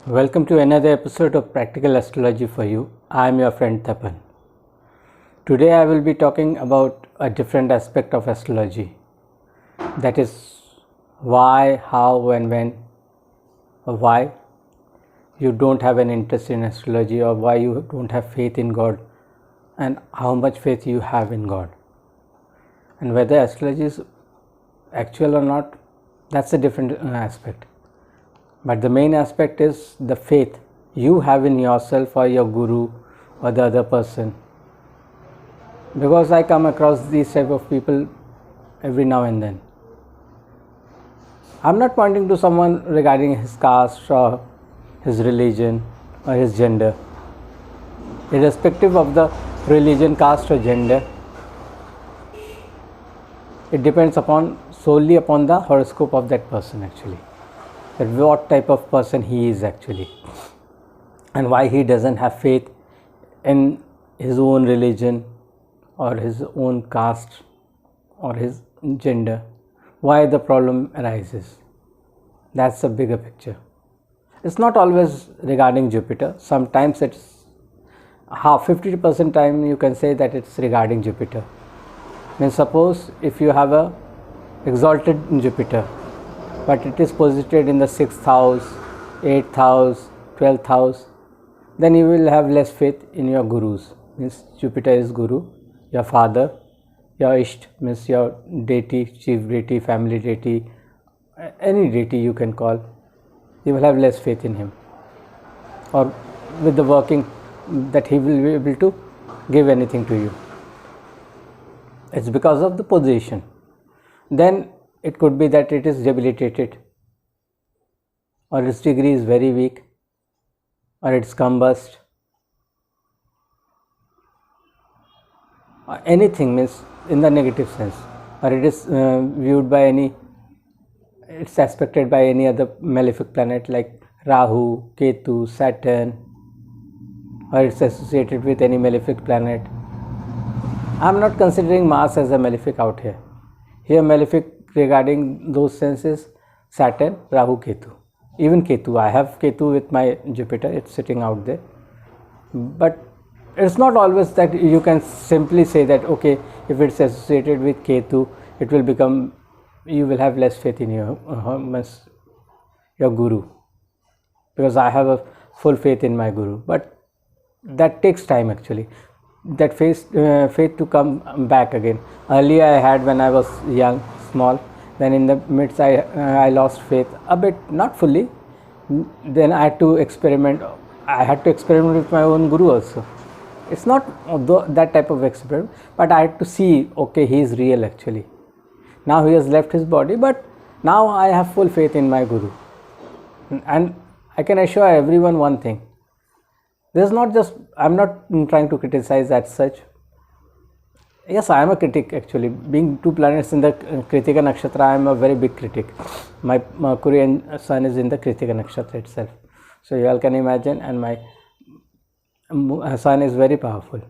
Welcome to another episode of Practical Astrology for You. I am your friend Tapan. Today I will be talking about a different aspect of astrology. That is why, how and when, or why you don't have an interest in astrology, or why you don't have faith in God, and how much faith you have in God. And whether astrology is actual or not, that's a different aspect. But the main aspect is the faith you have in yourself or your guru or the other person. Because I come across these type of people every now and then. I'm not pointing to someone regarding his caste or his religion or his gender. Irrespective of the religion, caste or gender, it depends solely upon the horoscope of that person actually. That what type of person he is actually, and why he doesn't have faith in his own religion or his own caste or his gender, why the problem arises. That's a bigger picture. It's not always regarding Jupiter. Sometimes it's 50% time you can say that it's regarding Jupiter. Means suppose if you have a exalted Jupiter, but it is posited in the 6th house, 8th house, 12th house, then you will have less faith in your gurus. Means Jupiter is guru, your father, your Isht means your deity, chief deity, family deity, any deity you can call. You will have less faith in him, or with the working that he will be able to give anything to you. It's because of the position. Then it could be that it is debilitated, or its degree is very weak, or it's combust, or anything means in the negative sense, or it is viewed by it's aspected by any other malefic planet like Rahu, Ketu, Saturn, or it's associated with any malefic planet. I am not considering Mars as a malefic out here. Here malefic regarding those senses, Saturn, Rahu, Ketu. Even Ketu, I have Ketu with my Jupiter, it's sitting out there. But it's not always that you can simply say that okay, if it's associated with Ketu, it will become, you will have less faith in your guru. Because I have a full faith in my guru. But that takes time actually. That faith to come back again. Earlier I had when I was young, small, then in the midst I lost faith a bit, not fully. Then I had to experiment with my own guru also. It's not that type of experiment, but I had to see, okay, he is real actually. Now he has left his body, but now I have full faith in my guru. And I can assure everyone one thing. There's not just, I'm not trying to criticize as such. Yes, I am a critic actually. Being two planets in the Kritika Nakshatra, I am a very big critic. My Mercury and Sun is in the Kritika Nakshatra itself. So you all can imagine, and my Sun is very powerful.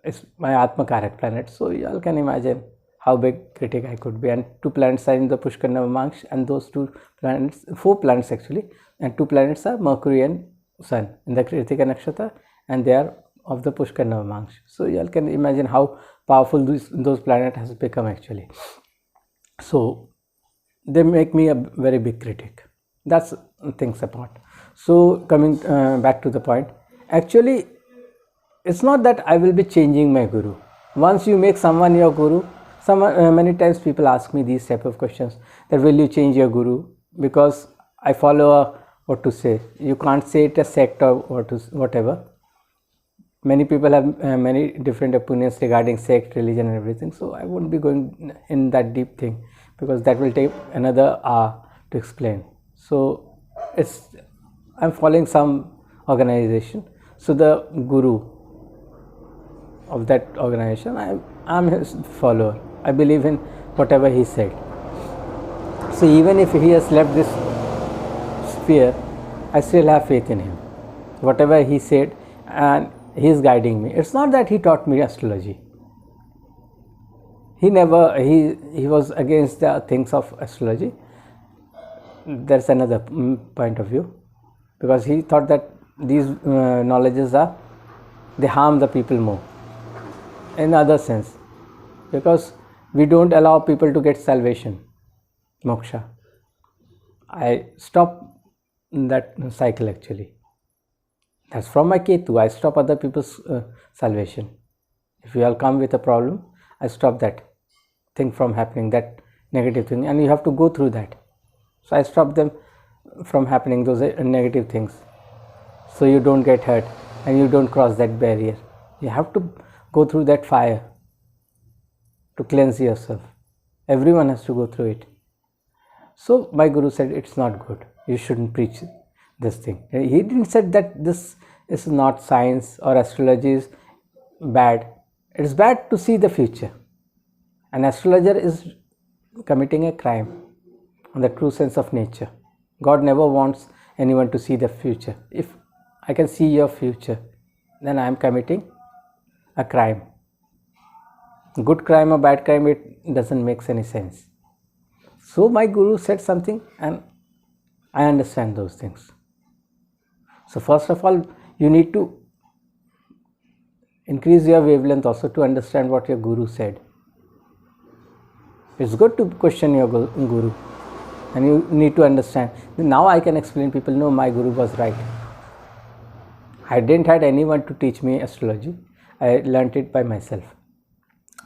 It's my Atma Karak planet. So you all can imagine how big critic I could be. And two planets are in the Pushkar Navamangsh, and those two planets, 4 planets actually, and 2 planets are Mercury and Sun in the Kritika Nakshatra, and they are of the Pushkar Navamangsh. So you all can imagine how powerful those planets has become actually. So they make me a very big critic. That's things apart. So coming back to the point, actually it's not that I will be changing my guru. Once you make someone your guru, many times people ask me these type of questions, that will you change your guru? Because I follow what to say, you can't say it a sect or whatever. Many people have many different opinions regarding sect, religion and everything, so I won't be going in that deep thing because that will take another hour to explain. So I'm following some organization, so the guru of that organization, I'm his follower. I believe in whatever he said. So even if he has left this sphere, I still have faith in him. Whatever he said, and he is guiding me. It's not that he taught me astrology. He was against the things of astrology. there's another point of view, because he thought that these knowledges they harm the people more in other sense, because we don't allow people to get salvation, moksha. I stop that cycle actually. That's from my Ketu. I stop other people's salvation. If you all come with a problem, I stop that thing from happening, that negative thing, and you have to go through that. So I stop them from happening, those negative things, so you don't get hurt and you don't cross that barrier. You have to go through that fire to cleanse yourself. Everyone has to go through it. So my guru said it's not good, you shouldn't preach this thing. He didn't say that this is not science or astrology is bad. It's bad to see the future. An astrologer is committing a crime on the true sense of nature. God never wants anyone to see the future. If I can see your future, then I am committing a crime. Good crime or bad crime, it doesn't make any sense. So my guru said something and I understand those things. So first of all, you need to increase your wavelength also to understand what your guru said. It's good to question your guru, and you need to understand. Now I can explain people, no, my guru was right. I didn't have anyone to teach me astrology. I learnt it by myself.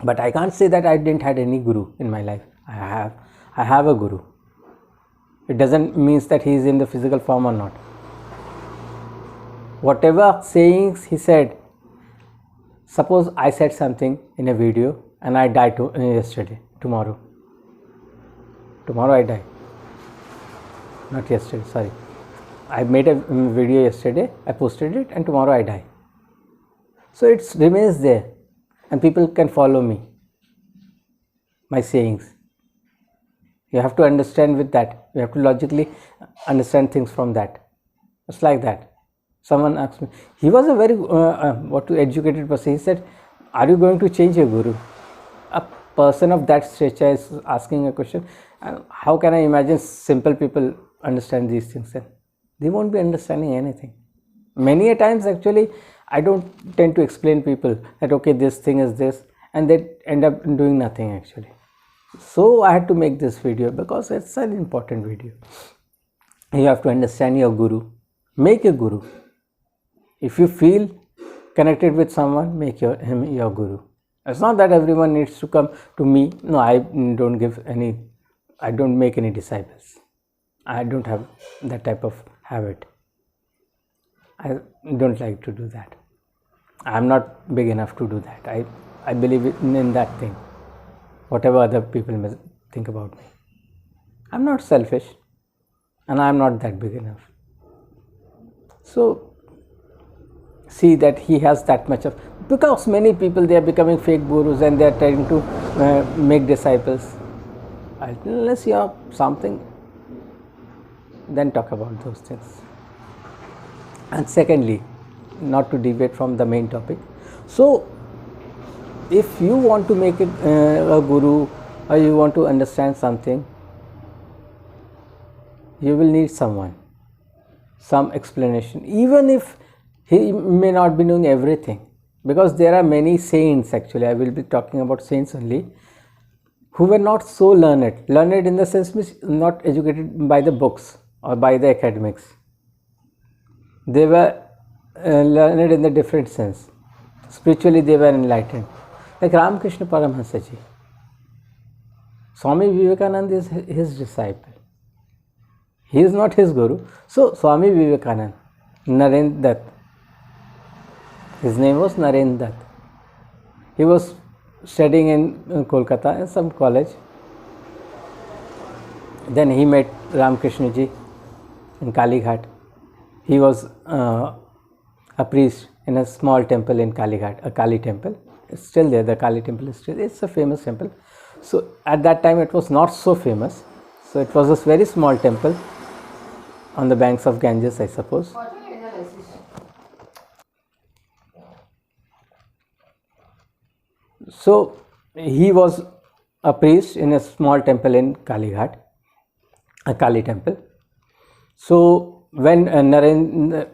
But I can't say that I didn't have any guru in my life. I have a guru. It doesn't mean that he is in the physical form or not. Whatever sayings he said, suppose I said something in a video and I died tomorrow I die. Not yesterday, sorry. I made a video yesterday, I posted it, and tomorrow I die. So it remains there and people can follow me, my sayings. You have to understand with that. You have to logically understand things from that. It's like that. Someone asked me, he was a very educated person. He said, are you going to change your guru? A person of that stature is asking a question. How can I imagine simple people understand these things? Then they won't be understanding anything. Many a times actually, I don't tend to explain people that okay, this thing is this, and they end up doing nothing actually. So I had to make this video because it's an important video. You have to understand your guru. Make a guru. If you feel connected with someone, make him your guru. It's not that everyone needs to come to me. No, I don't make any disciples. I don't have that type of habit. I don't like to do that. I'm not big enough to do that. I believe in that thing. Whatever other people may think about me. I'm not selfish and I'm not that big enough. So see that he has that much of, because many people, they are becoming fake gurus and they are trying to make disciples. Unless you have something, then talk about those things. And secondly, not to deviate from the main topic. So if you want to make it a guru, or you want to understand something, you will need someone, some explanation, even if he may not be knowing everything, because there are many saints actually. I will be talking about saints only, who were not so learned in the sense means not educated by the books or by the academics. They were learned in the different sense. Spiritually they were enlightened. Like Ramakrishna Paramahansa ji. Swami Vivekananda is his disciple. He is not his guru. So Swami Vivekananda, Narendra Dutt. His name was Narendra Dutt. He was studying in Kolkata in some college. Then he met Ramakrishna ji in Kalighat. He was a priest in a small temple in Kalighat, a Kali temple. It's still there, the Kali temple is still, it's a famous temple. So at that time it was not so famous. So it was a very small temple on the banks of Ganges, I suppose. So he was a priest in a small temple in Kalighat, a Kali temple. So when Narendra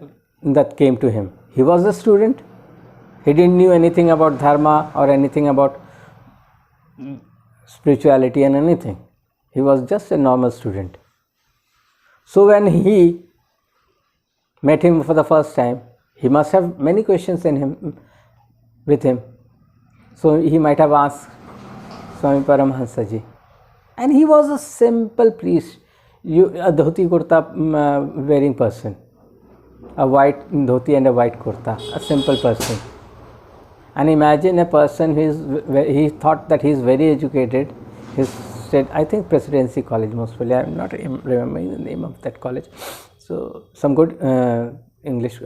Dutt came to him, he was a student. He didn't knew anything about dharma or anything about spirituality and anything. He was just a normal student. So when he met him for the first time, he must have many questions with him. So he might have asked Swami Paramahansa Ji. And he was a simple priest, a dhoti kurta wearing person, a white dhoti and a white kurta, a simple person. And imagine a person he thought that he is very educated. He said, I think Presidency College, most probably. I am not remembering the name of that college. So some good English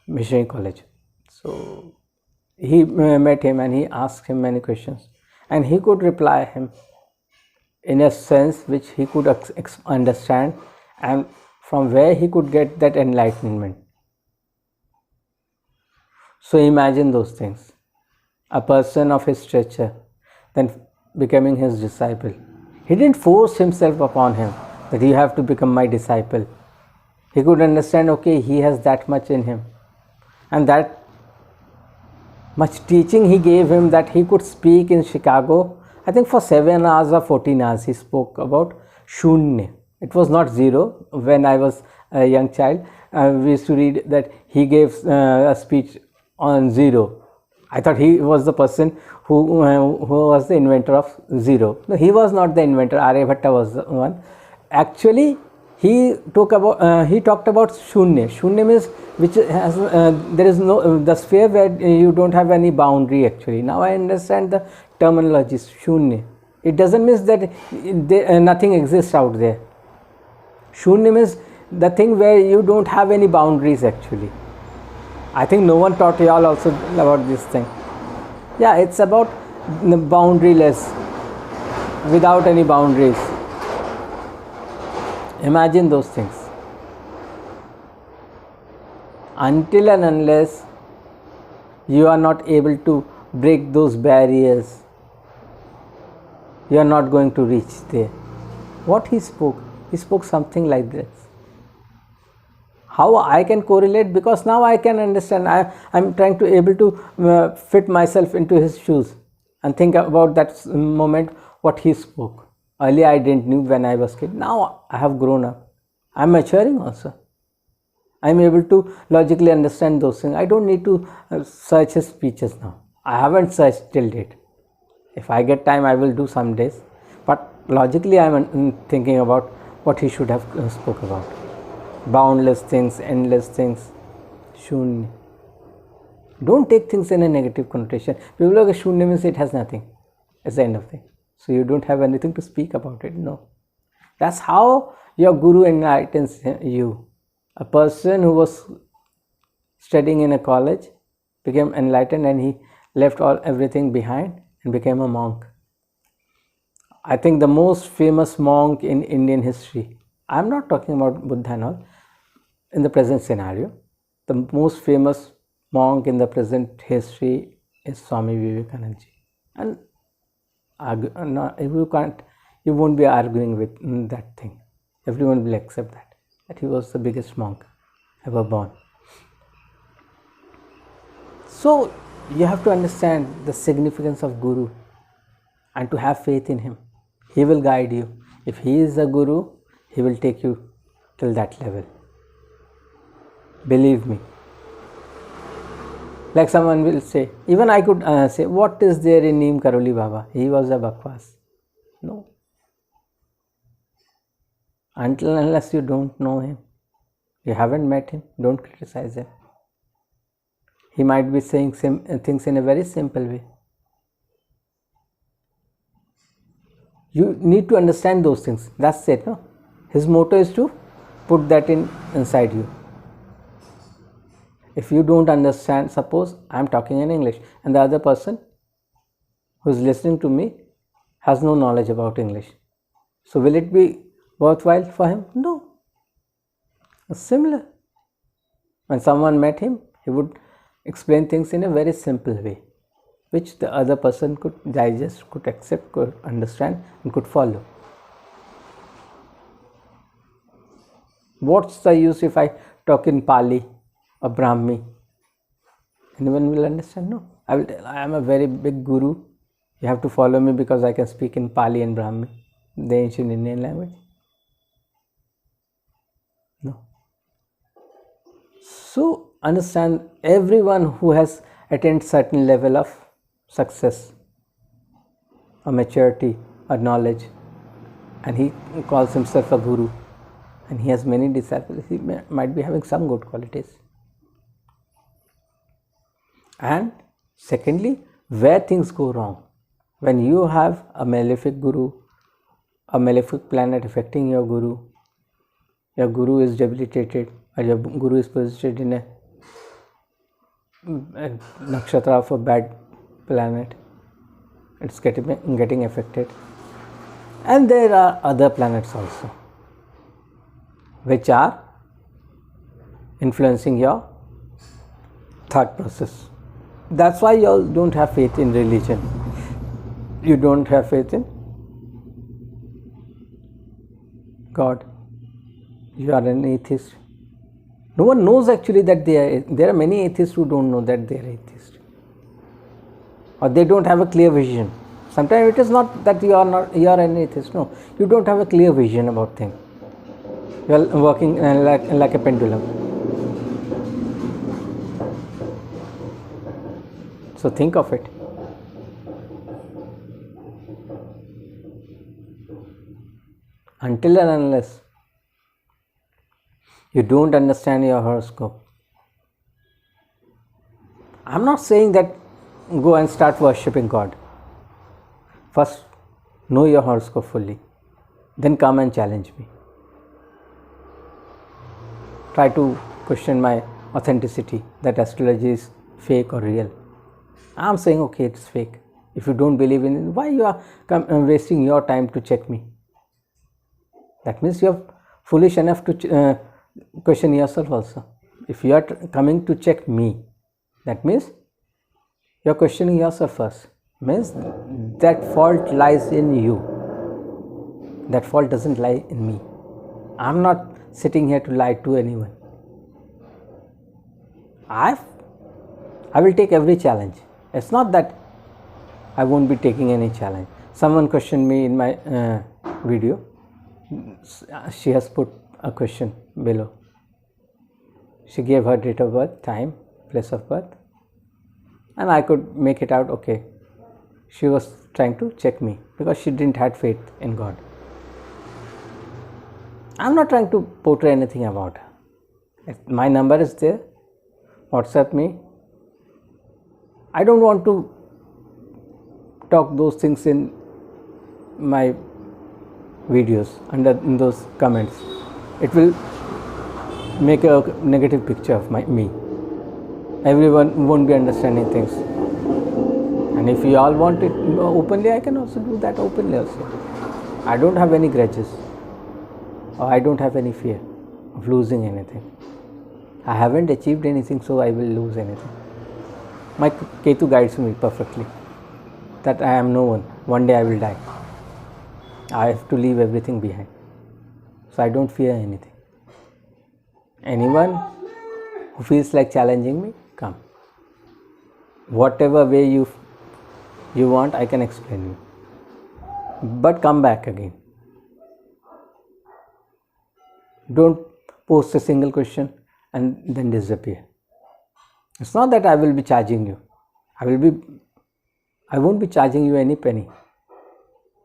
missionary college. So he met him and he asked him many questions, and he could reply him in a sense which he could understand, and from where he could get that enlightenment. So imagine those things. A person of his stature then becoming his disciple. He didn't force himself upon him that you have to become my disciple. He could understand, okay, he has that much in him, and that much teaching he gave him that he could speak in Chicago. I think for 7 hours or 14 hours he spoke about Shunya. It was not zero. When I was a young child, we used to read that he gave a speech on zero. I thought he was the person who was the inventor of zero. No, he was not the inventor. Aryabhatta was the one. Actually, he talked about Shunya. Shunya means which has there is no the sphere where you don't have any boundary. Actually, now I understand the terminology Shunya. It doesn't mean that nothing exists out there. Shunya means the thing where you don't have any boundaries. Actually, I think no one taught you all also about this thing. Yeah, it's about the boundaryless, without any boundaries. Imagine those things. Until and unless you are not able to break those barriers, you are not going to reach there. What he spoke something like this. How I can correlate? Because now I can understand. I'm trying to able to fit myself into his shoes and think about that moment what he spoke. Earlier I didn't knew when I was kid. Now I have grown up. I'm maturing also. I'm able to logically understand those things. I don't need to search his speeches now. I haven't searched till date. If I get time, I will do some days. But logically, I'm thinking about what he should have spoke about. Boundless things, endless things, Shunya. Don't take things in a negative connotation. People look at Shunya means it has nothing. It's the end of thing. So you don't have anything to speak about it. No. That's how your Guru enlightens you. A person who was studying in a college became enlightened, and he left everything behind and became a monk. I think the most famous monk in Indian history, I'm not talking about Buddha and all, in the present scenario, the most famous monk in the present history is Swami Vivekananda ji. And you won't be arguing with that thing. Everyone will accept that he was the biggest monk ever born. So you have to understand the significance of Guru and to have faith in him. He will guide you. If he is a Guru, he will take you till that level. Believe me. Like someone will say, even I could say, what is there in Neem Karoli Baba? He was a bakwas. No. Until and unless you don't know him, you haven't met him, don't criticize him. He might be saying things in a very simple way. You need to understand those things. That's it. No? His motto is to put that inside you. If you don't understand, suppose I am talking in English and the other person who is listening to me has no knowledge about English. So will it be worthwhile for him? No. It's similar. When someone met him, he would explain things in a very simple way, which the other person could digest, could accept, could understand and could follow. What's the use if I talk in Pali or Brahmi? Anyone will understand? No. I will tell, I am a very big guru. You have to follow me because I can speak in Pali and Brahmi, the ancient Indian language. No. So understand, everyone who has attained certain level of success or maturity or knowledge, and he calls himself a guru, and he has many disciples, he might be having some good qualities. And secondly, where things go wrong, when you have a malefic guru, a malefic planet affecting your guru is debilitated, or your guru is positioned in a nakshatra of a bad planet, it's getting affected. And there are other planets also which are influencing your thought process. That's why you all don't have faith in religion. You don't have faith in God. You are an atheist. No one knows actually that there are many atheists who don't know that they are atheists, or they don't have a clear vision. Sometimes it is not that you are an atheist. No, you don't have a clear vision about things. You are working like a pendulum. So think of it. Until and unless you don't understand your horoscope, I'm not saying that go and start worshipping God. First, know your horoscope fully, then come and challenge me. Try to question my authenticity, that astrology is fake or real. I'm saying, okay, it's fake. If you don't believe in it, why you are wasting your time to check me? That means you are foolish enough to question yourself also. If you are coming to check me, that means you are questioning yourself first. Means that fault lies in you. That fault doesn't lie in me. I'm not sitting here to lie to anyone. I will take every challenge. It's not that I won't be taking any challenge. Someone questioned me in my video. She has put a question below. She gave her date of birth, time, place of birth, and I could make it out. Okay, she was trying to check me because she didn't have faith in God. I'm not trying to portray anything about her. My number is there. WhatsApp me. I don't want to talk those things in my videos in those comments. It will make a negative picture of me. Everyone won't be understanding things. And if you all want it openly, I can also do that openly also. I don't have any grudges, or I don't have any fear of losing anything. I haven't achieved anything, so I will lose anything. My Ketu guides me perfectly that I am no one. One day I will die. I have to leave everything behind. So I don't fear anything. Anyone who feels like challenging me, come. Whatever way you want, I can explain you. But come back again. Don't post a single question and then disappear. It's not that I will be charging you. I won't be charging you any penny.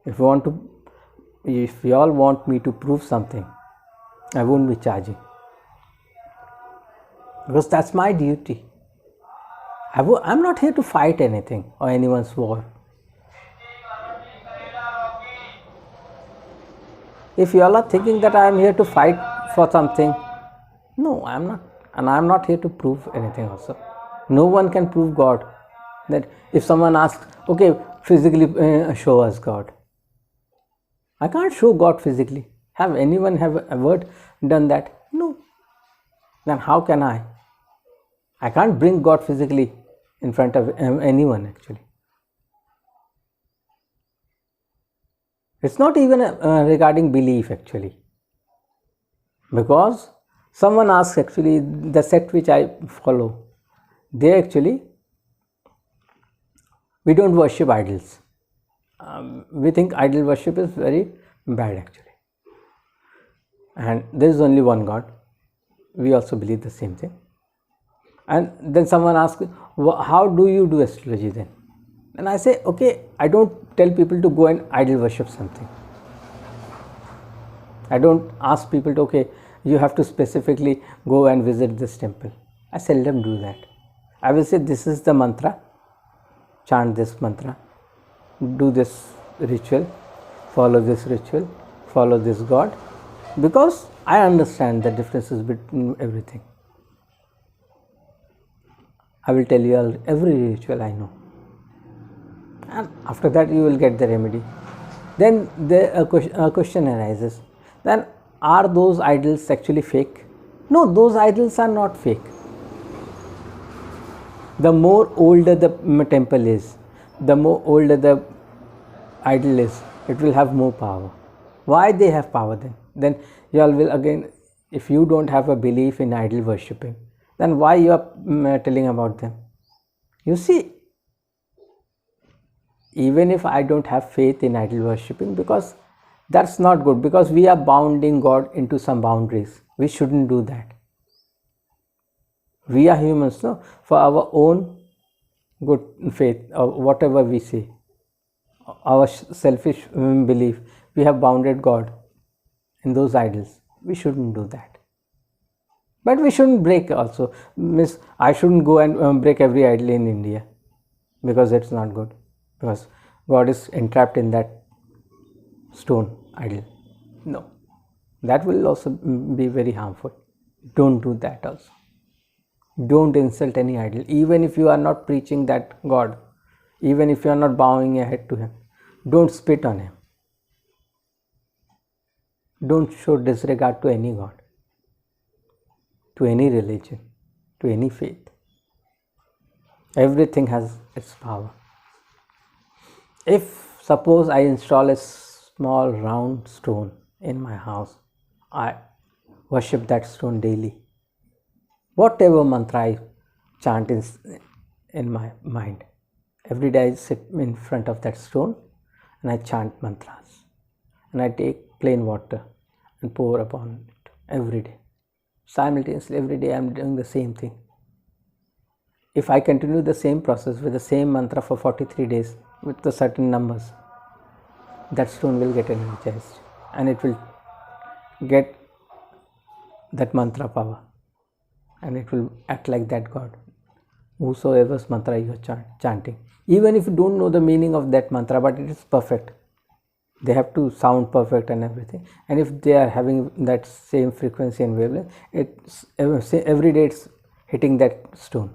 If you all want me to prove something, I won't be charging. Because that's my duty. I'm not here to fight anything or anyone's war. If you all are thinking that I am here to fight for something, no, I am not. And I am not here to prove anything also. No one can prove God. That if someone asks, okay, physically show us God. I can't show God physically. Have anyone ever done that? No. Then how can I? I can't bring God physically in front of anyone actually. It's not even regarding belief actually. Because someone asks, actually the sect which I follow, they actually, we don't worship idols. We think idol worship is very bad actually, and there is only one God. We also believe the same thing. And then someone asks, how do you do astrology then? And I say, okay, I don't tell people to go and idol worship something. I don't ask people to, okay, you have to specifically go and visit this temple. I seldom do that. I will say, this is the mantra, chant this mantra, do this ritual, follow this ritual, follow this God, because I understand the differences between everything. I will tell you every ritual I know, and after that you will get the remedy. Then a question arises, then are those idols actually fake? No, those idols are not fake. The more older the temple is, the more older the idol is, it will have more power. Why they have power then? Then you all will again, if you don't have a belief in idol worshipping, then why you are telling about them? You see, even if I don't have faith in idol worshipping, because that's not good, because we are bounding God into some boundaries. We shouldn't do that. We are humans, no? For our own good faith, or whatever we say, our selfish belief, we have bounded God in those idols. We shouldn't do that. But we shouldn't break also. Means I shouldn't go and break every idol in India, because it's not good. Because God is entrapped in that stone idol. No, that will also be very harmful. Don't do that also. Don't insult any idol, even if you are not preaching that God, even if you are not bowing your head to him. Don't spit on him. Don't show disregard to any God, to any religion, to any faith. Everything has its power. If suppose I install a small round stone in my house, I worship that stone daily. Whatever mantra I chant in my mind, every day I sit in front of that stone and I chant mantras, and I take plain water and pour upon it every day. Simultaneously, every day I am doing the same thing. If I continue the same process with the same mantra for 43 days with the certain numbers, that stone will get energized and it will get that mantra power, and it will act like that God, whosoever's mantra you are chanting. Even if you don't know the meaning of that mantra, but it is perfect, they have to sound perfect and everything. And if they are having that same frequency and wavelength, it's every day it's hitting that stone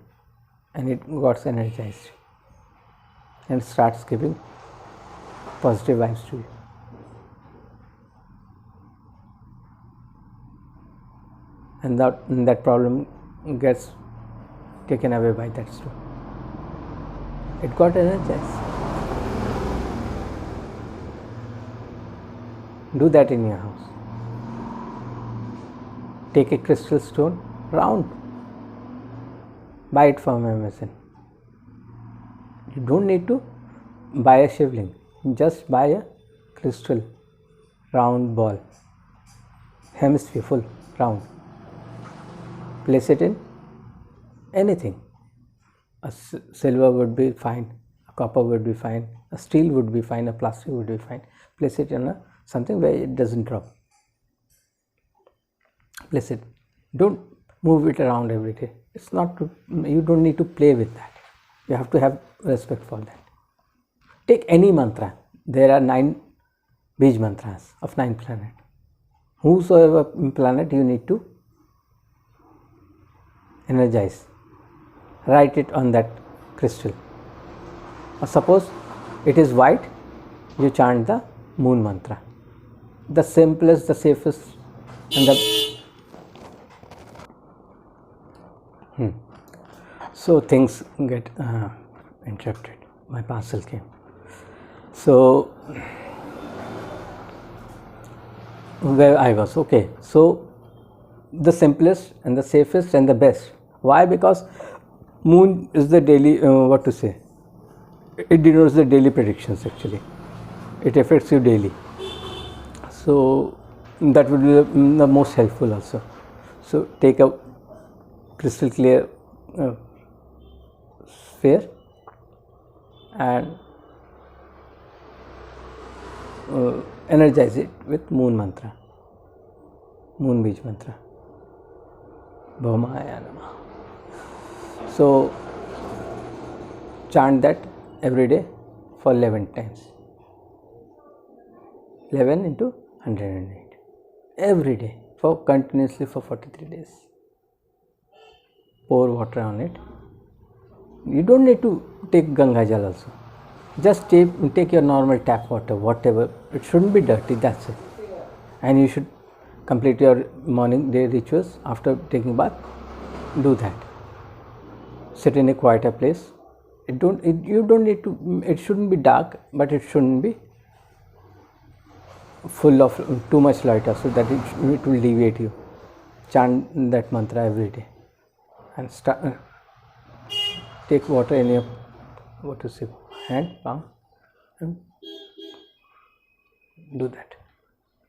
and it got energized and starts giving positive vibes to you. And that problem gets taken away by that stone. It got energized. Do that in your house. Take a crystal stone, round, buy it from Amazon. You don't need to buy a shivling, just buy a crystal round ball, hemisphere full round. Place it in anything. A silver would be fine, a copper would be fine, a steel would be fine, a plastic would be fine. Place it in something where it doesn't drop. Place it. Don't move it around every day. It's not to, you don't need to play with that. You have to have respect for that. Take any mantra. There are 9 Bij mantras of 9 planets. Whosoever planet you need to energize, write it on that crystal. Or suppose it is white, you chant the moon mantra. The simplest, the safest, and the So things get interrupted. My parcel came. So where I was, okay. So the simplest and the safest and the best. Why? Because moon is the daily, what to say, it denotes the daily predictions actually. It affects you daily. So that would be the most helpful also. So take a crystal clear sphere and energize it with moon mantra, moon beach mantra, Bhavamaya Namah. So chant that every day for 11 times. 11 into 108 every day for continuously for 43 days. Pour water on it. You don't need to take Ganga Jal also. Just take your normal tap water, whatever. It shouldn't be dirty, that's it. And you should complete your morning day rituals after taking bath. Do that. Sit in a quieter place. You don't need to. It shouldn't be dark, but it shouldn't be full of too much light so that it will deviate you. Chant that mantra every day and take water in your hand, palm, and do that.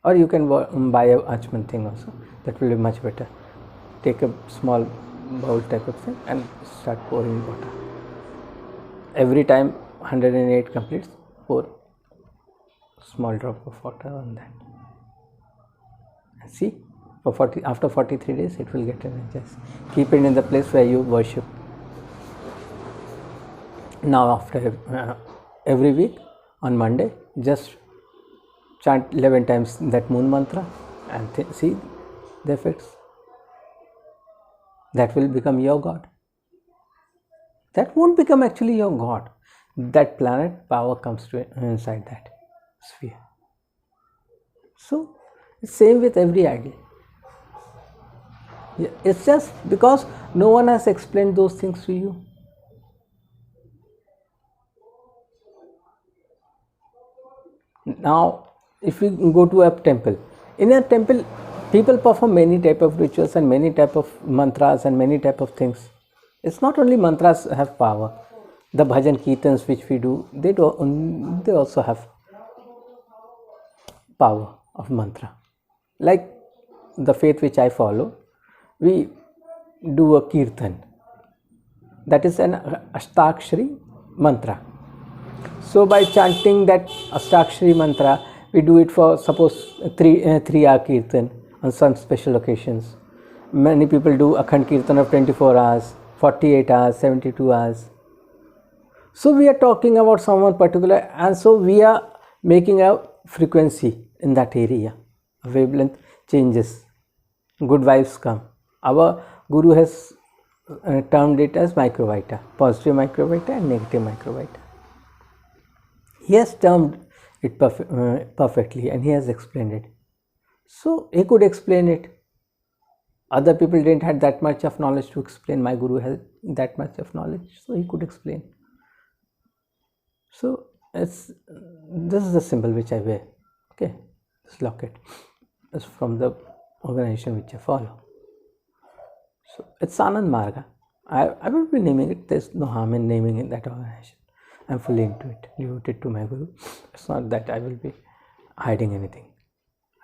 Or you can buy a Achman thing also, that will be much better. Take a small bowl type of thing and start pouring water. Every time 108 completes, pour small drop of water on that. And see, after 43 days it will get energized. Keep it in the place where you worship. Now after every week on Monday, just chant 11 times that moon mantra and see the effects. That will become your God. That won't become actually your God. That planet power comes to inside that sphere. So it's same with every idea. It's just because no one has explained those things to you. Now if we go to a temple, in a temple people perform many type of rituals and many type of mantras and many type of things. It's not only mantras have power. The bhajan kirtans which we do, they also have power of mantra. Like the faith which I follow, we do a kirtan. That is an Ashtakshari mantra. So by chanting that Ashtakshari mantra, we do it for suppose 3-hour kirtan on some special occasions. Many people do Akhand kirtan of 24 hours, 48 hours, 72 hours. So we are talking about someone particular, and so we are making a frequency in that area. Wavelength changes. Good vibes come. Our Guru has termed it as microvita, positive microvita and negative microvita. He has termed it perfectly and he has explained it. So he could explain it. Other people didn't have that much of knowledge to explain. My Guru has that much of knowledge, so he could explain. So this is the symbol which I wear. Okay, this locket is from the organization which I follow. So it's Anand Marga. I will be naming it. There's no harm in naming it that organization. I'm fully into it, devoted to my Guru. It's not that I will be hiding anything.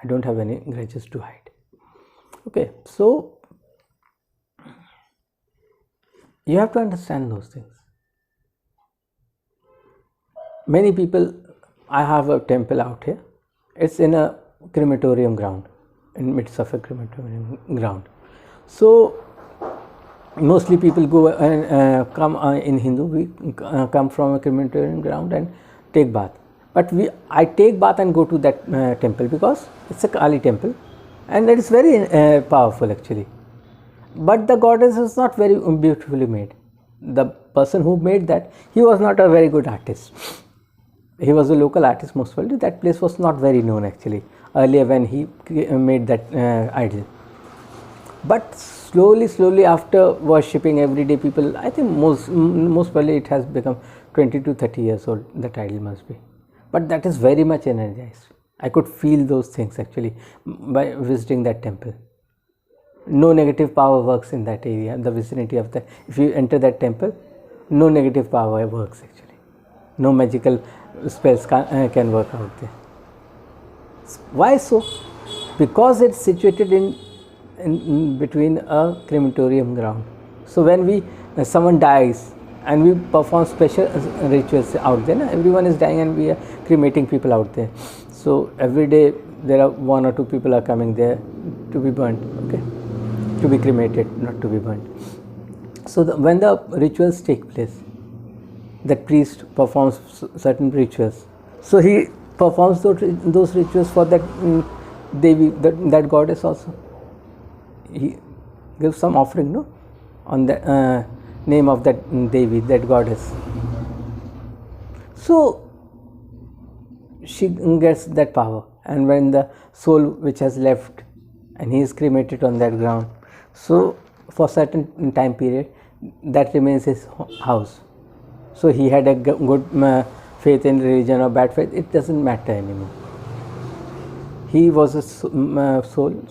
I don't have any grudges to hide. Okay, so you have to understand those things. Many people, I have a temple out here. It's in a crematorium ground, in midst of a crematorium ground. So mostly people go and come in Hindu, we come from a crematorium ground and take bath. But I take bath and go to that temple because it's a Kali temple and it is very powerful actually. But the goddess is not very beautifully made. The person who made that, he was not a very good artist. He was a local artist most probably. That place was not very known actually earlier when he made that idol. But slowly after worshipping everyday people, I think most probably it has become 20 to 30 years old, that idol must be. But that is very much energized. I could feel those things actually by visiting that temple. no negative power works in that area, the vicinity of that. If you enter that temple, no negative power works actually. No magical spells can work out there. Why so? Because it's situated in between a crematorium ground. So when someone dies and we perform special rituals out there, everyone is dying and we are cremating people out there. So every day there are 1 or 2 people are coming there to be burnt, okay, to be cremated, not to be burnt. So when the rituals take place, that priest performs certain rituals. So he performs those rituals for that Devi, that goddess also. He gives some offering, no, on the name of that Devi, that goddess. So she gets that power, and when the soul which has left and he is cremated on that ground, so for certain time period that remains his house. So he had a good faith in religion or bad faith, it doesn't matter anymore. He was a soul,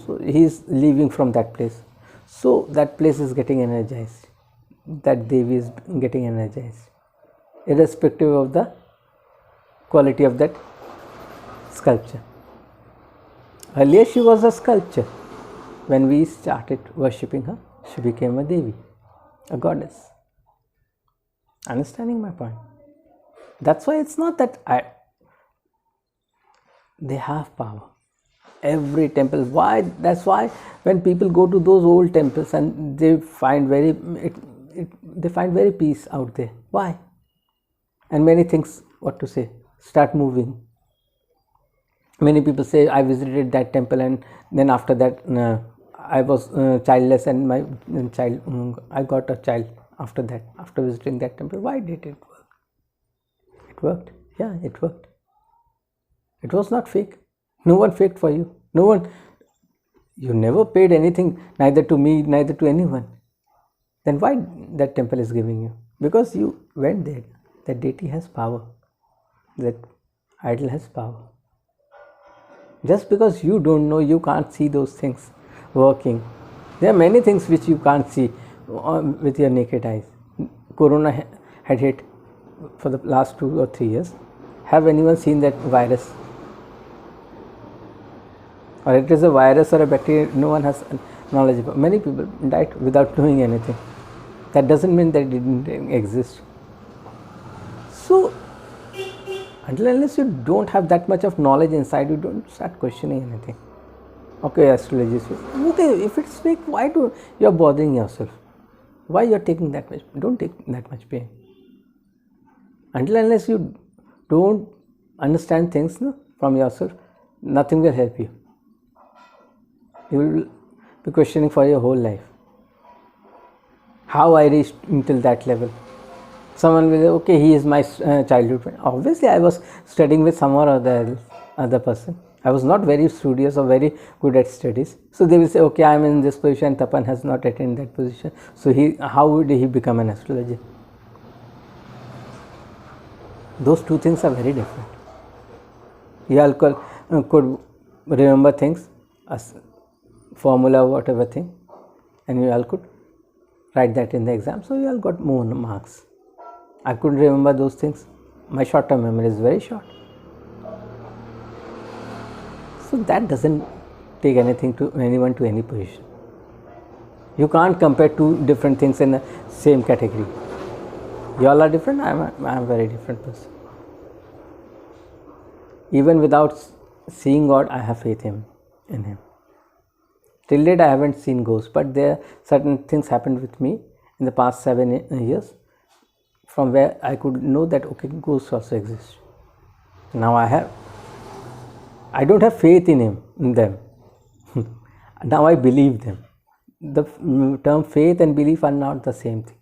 so he is leaving from that place. So that place is getting energized, that Devi is getting energized, irrespective of the quality of that sculpture. Earlier she was a sculpture. When we started worshipping her, she became a Devi, a goddess. Understanding my point? That's why it's not that they have power. Every temple. Why? That's why when people go to those old temples and they find they find very peace out there. Why? And many things, what to say, start moving. Many people say, I visited that temple and then after that I was childless and my child, I got a child after that, after visiting that temple. Why did it work? It worked. Yeah, it worked. It was not fake. No one faked for you. No one. You never paid anything, neither to me, neither to anyone. Then why that temple is giving you? Because you went there. That deity has power. That idol has power. Just because you don't know, you can't see those things working. There are many things which you can't see with your naked eyes. Corona had hit for the last 2 or 3 years. Have anyone seen that virus? Or it is a virus or a bacteria, no one has knowledge about. Many people died without knowing anything. That doesn't mean that it didn't exist. So, until unless you don't have that much of knowledge inside, you don't start questioning anything. Okay, astrology is fake. Okay, if it's fake, why do you're bothering yourself? Why you're taking that much? Don't take that much pain. Until unless you don't understand things from yourself, nothing will help you. You will be questioning for your whole life. How I reached until that level? Someone will say, okay, he is my childhood friend. Obviously, I was studying with some or other person. I was not very studious or very good at studies. So they will say, okay, I am in this position, Tapan has not attained that position. So how would he become an astrologer? Those two things are very different. You all could remember things, as formula, whatever thing, and you all could write that in the exam. So you all got more marks. I couldn't remember those things. My short-term memory is very short. So that doesn't take anything to anyone to any position. You can't compare two different things in the same category. You all are different, I am a very different person. Even without seeing God, I have faith in Him. Till date I haven't seen ghosts, but there certain things happened with me in the past 7 years from where I could know that okay, ghosts also exist. Now I don't have faith in them. Now I believe them. The term faith and belief are not the same thing.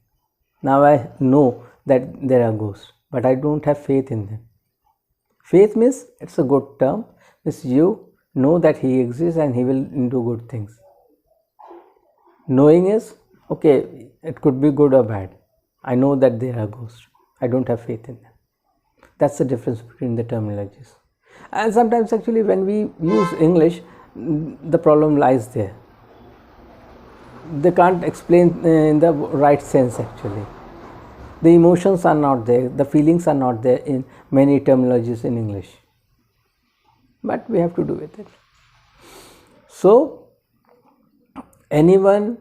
Now I know that there are ghosts, but I don't have faith in them. Faith means it's a good term, means you know that He exists and He will do good things. Knowing is, okay, it could be good or bad. I know that there are ghosts. I don't have faith in them. That's the difference between the terminologies. And sometimes actually when we use English, the problem lies there. they can't explain in the right sense actually. The emotions are not there, the feelings are not there in many terminologies in English, but we have to do with it. So anyone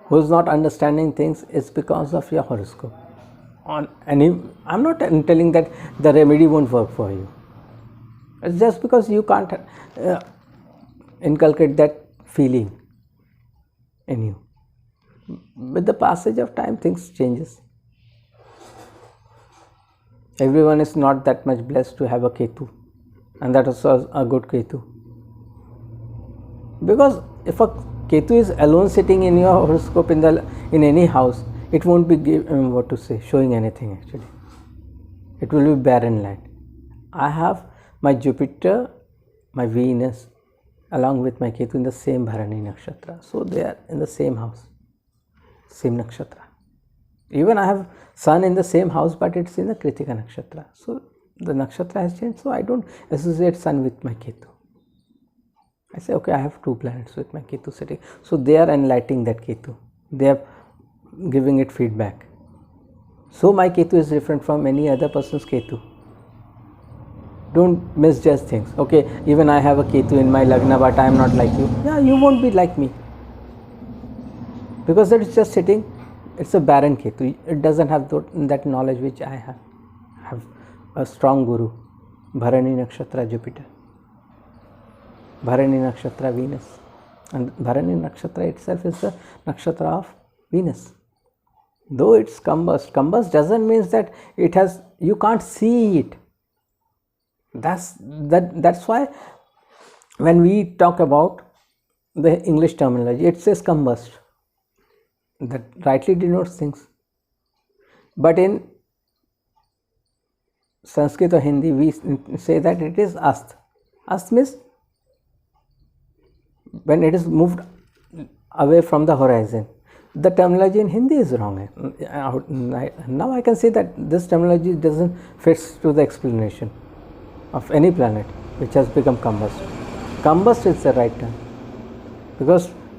who is not understanding things is because of your horoscope. I'm not telling that the remedy won't work for you. It's just because you can't inculcate that feeling in you. With the passage of time, things changes. Everyone is not that much blessed to have a Ketu, and that is a good Ketu. Because if a Ketu is alone sitting in your horoscope in any house, it won't be showing anything actually. It will be barren land. I have my Jupiter, my Venus, along with my Ketu in the same Bharani Nakshatra. So they are in the same house, same Nakshatra. Even I have Sun in the same house, but it's in the Kritika Nakshatra. So the Nakshatra has changed, so I don't associate Sun with my Ketu. I say, okay, I have two planets with my Ketu sitting. So they are enlightening that Ketu. They are giving it feedback. So my Ketu is different from any other person's Ketu. Don't misjudge things. Okay, even I have a Ketu in my Lagna, but I am not like you. Yeah, you won't be like me. Because that is just sitting, it's a barren Ketu. It doesn't have that knowledge which I have. I have a strong Guru, Bharani Nakshatra Jupiter, Bharani Nakshatra Venus. And Bharani Nakshatra itself is the Nakshatra of Venus. Though it's combust doesn't mean that it has, you can't see it. That's why when we talk about the English terminology, it says combust. That rightly denotes things. But in Sanskrit or Hindi, we say that it is ast. Ast means when it is moved away from the horizon. The terminology in Hindi is wrong. Now I can say that this terminology doesn't fit to the explanation of any planet which has become combust. Combust is the right term,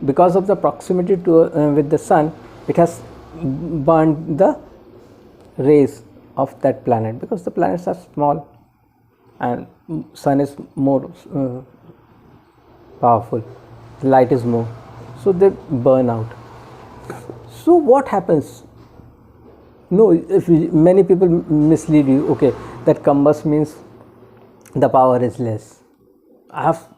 because of the proximity to with the sun, it has burned the rays of that planet, because the planets are small and sun is more powerful, light is more, so they burn out. So what happens? No, many people mislead you. Okay, that combust means the power is less. I have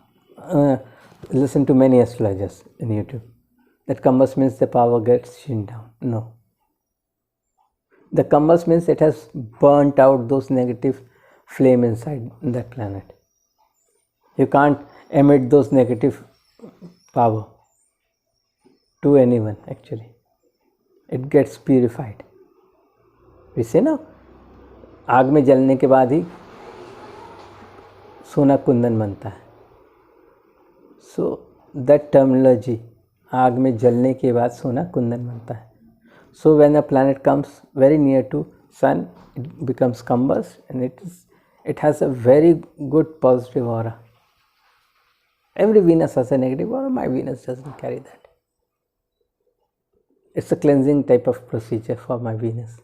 listened to many astrologers in YouTube. That combust means the power gets shined down. No. The combust means it has burnt out those negative flame inside that planet. You can't emit those negative power to anyone actually. It gets purified. We say ना, आग में जलने के बाद ही सोना कुंदन बनता है. So that terminology, आग में जलने के बाद सोना कुंदन बनता है. So when a planet comes very near to sun, it becomes combust, and it has a very good positive aura. Every Venus has a negative aura. My Venus doesn't carry that. It's a cleansing type of procedure for my Venus.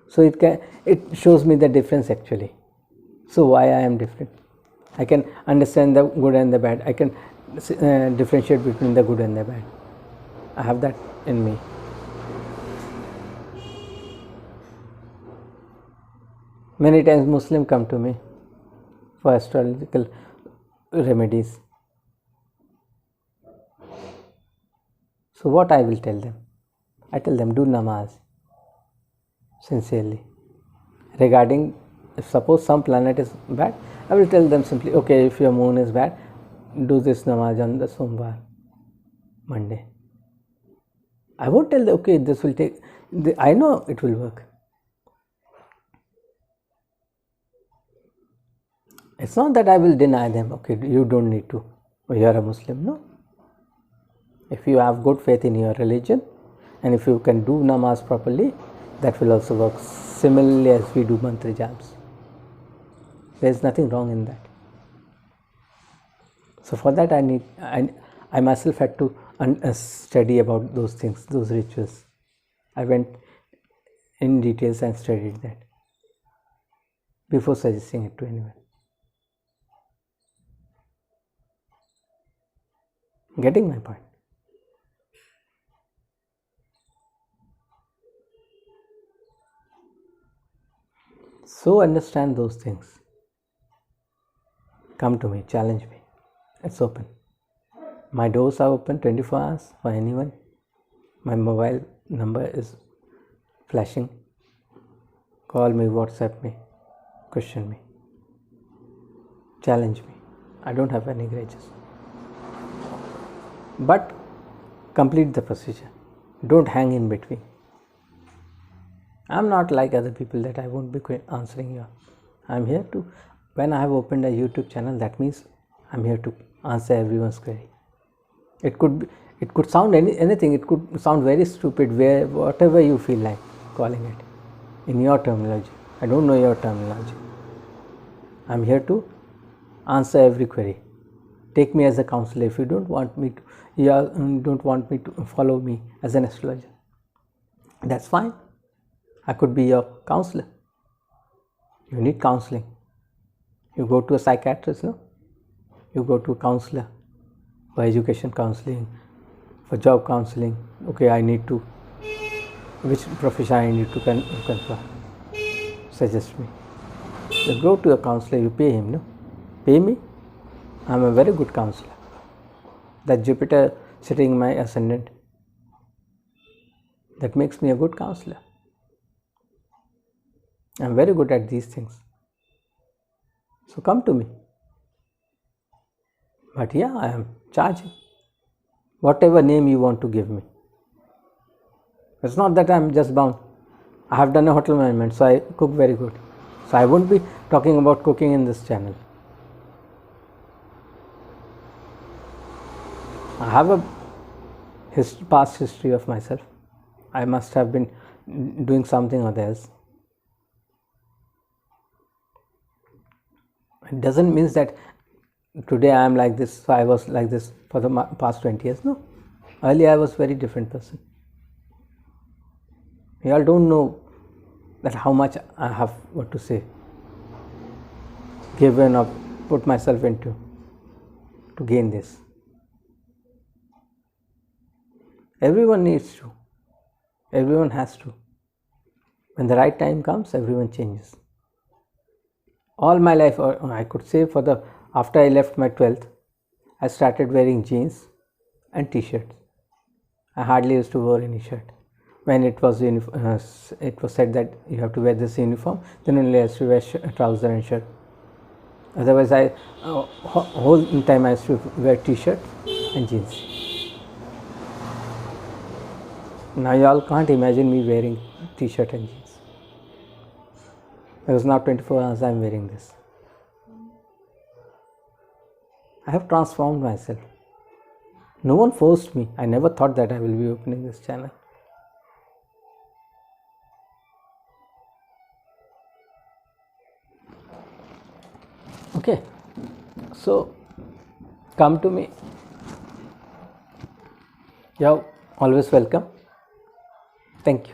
So it shows me the difference actually. So why I am different? I can understand the good and the bad. I can differentiate between the good and the bad. I have that in me. Many times Muslims come to me for astrological remedies. So what I will tell them? I tell them, do namaz sincerely. Regarding, if suppose some planet is bad, I will tell them simply, okay, if your moon is bad, do this namaz on the Somvar, Monday. I won't tell them, okay, this will take, I know it will work. It's not that I will deny them, okay, you don't need to, you are a Muslim, no. If you have good faith in your religion, and if you can do namaz properly, that will also work similarly as we do mantra japs. There is nothing wrong in that. So for that I myself had to study about those things, those rituals. I went in details and studied that before suggesting it to anyone. Getting my point? So understand those things. Come to me, challenge me. It's open. My doors are open 24 hours for anyone. My mobile number is flashing. Call me, WhatsApp me, question me, challenge me. I don't have any grudges. But complete the procedure. Don't hang in between. I'm not like other people that I won't be answering you. I'm here to, when I have opened a YouTube channel, that means I'm here to answer everyone's query. It could sound anything. It could sound very stupid, whatever you feel like calling it, in your terminology. I don't know your terminology. I'm here to answer every query. Take me as a counselor. If you don't want me to follow me as an astrologer, that's fine. I could be your counselor. You need counseling. You go to a psychiatrist, no? You go to a counselor for education counseling, for job counseling. Okay, which profession I need to confer? Suggest me. You go to a counselor, you pay him, no? Pay me? I'm a very good counselor. That Jupiter sitting in my ascendant, that makes me a good counselor. I'm very good at these things. So come to me. But yeah, I am charging. Whatever name you want to give me. It's not that I'm just bound. I have done a hotel management, so I cook very good. So I won't be talking about cooking in this channel. I have a past history of myself. I must have been doing something or else. It doesn't mean that today I am like this, so I was like this for the past 20 years. No. Earlier I was a very different person. You all don't know that how much I have what to say, given or put myself into to gain this. Everyone needs to. Everyone has to. When the right time comes, everyone changes. All my life, or I could say after I left my 12th, I started wearing jeans and t-shirts. I hardly used to wear any shirt. When it was said that you have to wear this uniform, then only I used to wear trouser and shirt. Otherwise, whole time I used to wear t-shirt and jeans. Now you all can't imagine me wearing t-shirt and jeans. Because now 24 hours I am wearing this. I have transformed myself. No one forced me. I never thought that I will be opening this channel. Okay, so come to me. You're always welcome. Thank you.